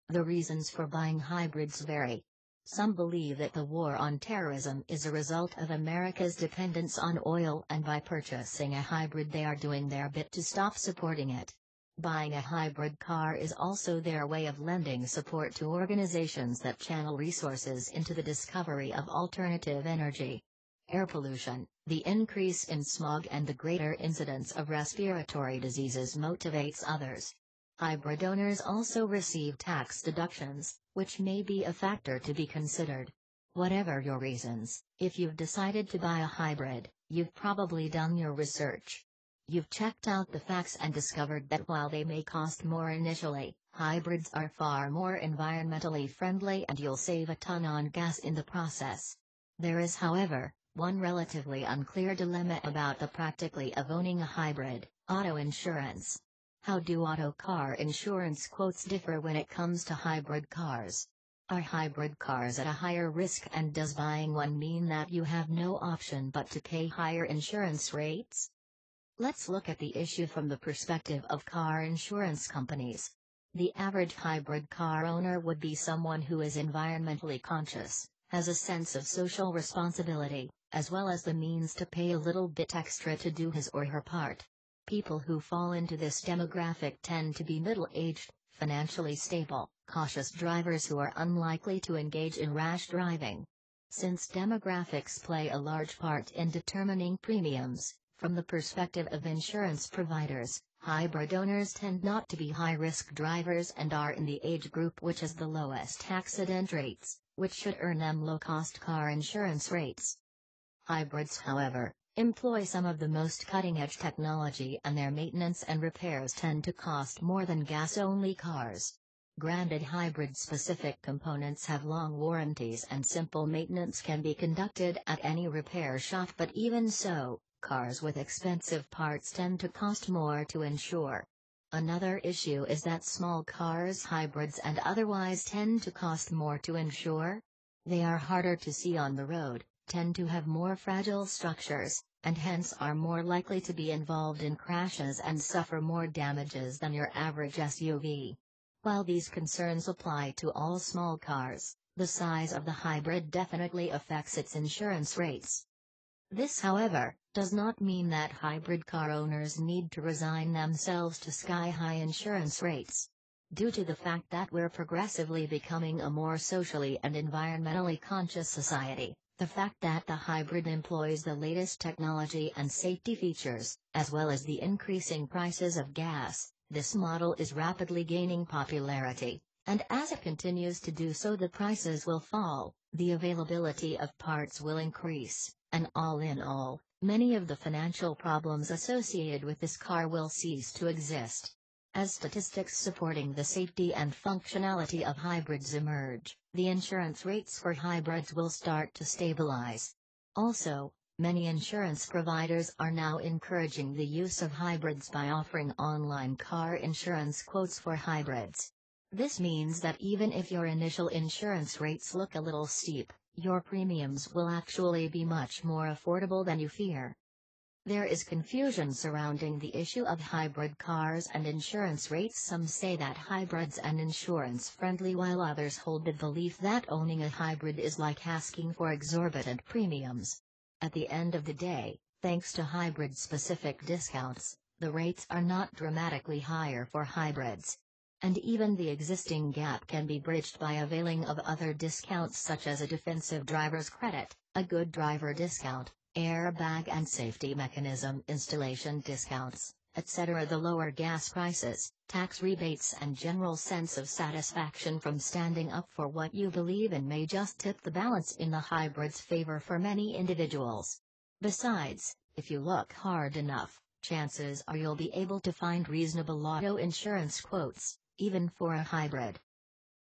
The reasons for buying hybrids vary. Some believe that the war on terrorism is a result of America's dependence on oil, and by purchasing a hybrid they are doing their bit to stop supporting it. Buying a hybrid car is also their way of lending support to organizations that channel resources into the discovery of alternative energy. Air pollution, the increase in smog and the greater incidence of respiratory diseases motivates others. Hybrid owners also receive tax deductions, which may be a factor to be considered. Whatever your reasons, if you've decided to buy a hybrid, you've probably done your research. You've checked out the facts and discovered that while they may cost more initially, hybrids are far more environmentally friendly and you'll save a ton on gas in the process. There is, however, one relatively unclear dilemma about the practicality of owning a hybrid: auto insurance. How do auto car insurance quotes differ when it comes to hybrid cars? Are hybrid cars at a higher risk, and does buying one mean that you have no option but to pay higher insurance rates? Let's look at the issue from the perspective of car insurance companies. The average hybrid car owner would be someone who is environmentally conscious, has a sense of social responsibility, as well as the means to pay a little bit extra to do his or her part. People who fall into this demographic tend to be middle-aged, financially stable, cautious drivers who are unlikely to engage in rash driving. Since demographics play a large part in determining premiums, from the perspective of insurance providers, hybrid owners tend not to be high-risk drivers and are in the age group which has the lowest accident rates, which should earn them low-cost car insurance rates. Hybrids, however, employ some of the most cutting-edge technology, and their maintenance and repairs tend to cost more than gas-only cars. Granted, hybrid-specific components have long warranties and simple maintenance can be conducted at any repair shop, but even so, cars with expensive parts tend to cost more to insure. Another issue is that small cars, hybrids and otherwise, tend to cost more to insure. They are harder to see on the road, tend to have more fragile structures, and hence are more likely to be involved in crashes and suffer more damages than your average SUV. While these concerns apply to all small cars, the size of the hybrid definitely affects its insurance rates. This, however, does not mean that hybrid car owners need to resign themselves to sky-high insurance rates. Due to the fact that we're progressively becoming a more socially and environmentally conscious society, the fact that the hybrid employs the latest technology and safety features, as well as the increasing prices of gas, this model is rapidly gaining popularity, and as it continues to do so, the prices will fall, the availability of parts will increase, and all in all, many of the financial problems associated with this car will cease to exist. As statistics supporting the safety and functionality of hybrids emerge, the insurance rates for hybrids will start to stabilize. Also, many insurance providers are now encouraging the use of hybrids by offering online car insurance quotes for hybrids. This means that even if your initial insurance rates look a little steep, your premiums will actually be much more affordable than you fear. There is confusion surrounding the issue of hybrid cars and insurance rates. Some say that hybrids are insurance-friendly, while others hold the belief that owning a hybrid is like asking for exorbitant premiums. At the end of the day, thanks to hybrid-specific discounts, the rates are not dramatically higher for hybrids. And even the existing gap can be bridged by availing of other discounts such as a defensive driver's credit, a good driver discount, airbag and safety mechanism installation discounts, etc. The lower gas prices, tax rebates and general sense of satisfaction from standing up for what you believe in may just tip the balance in the hybrid's favor for many individuals. Besides, if you look hard enough, chances are you'll be able to find reasonable auto insurance quotes, even for a hybrid.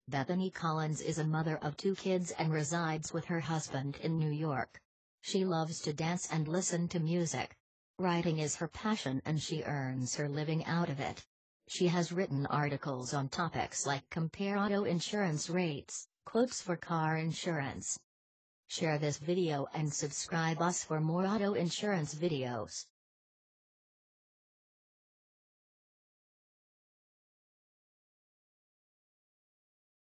Bethany Collins is a mother of 2 kids and resides with her husband in New York. She loves to dance and listen to music. Writing is her passion and she earns her living out of it. She has written articles on topics like compare auto insurance rates, quotes for car insurance. Share this video and subscribe us for more auto insurance videos.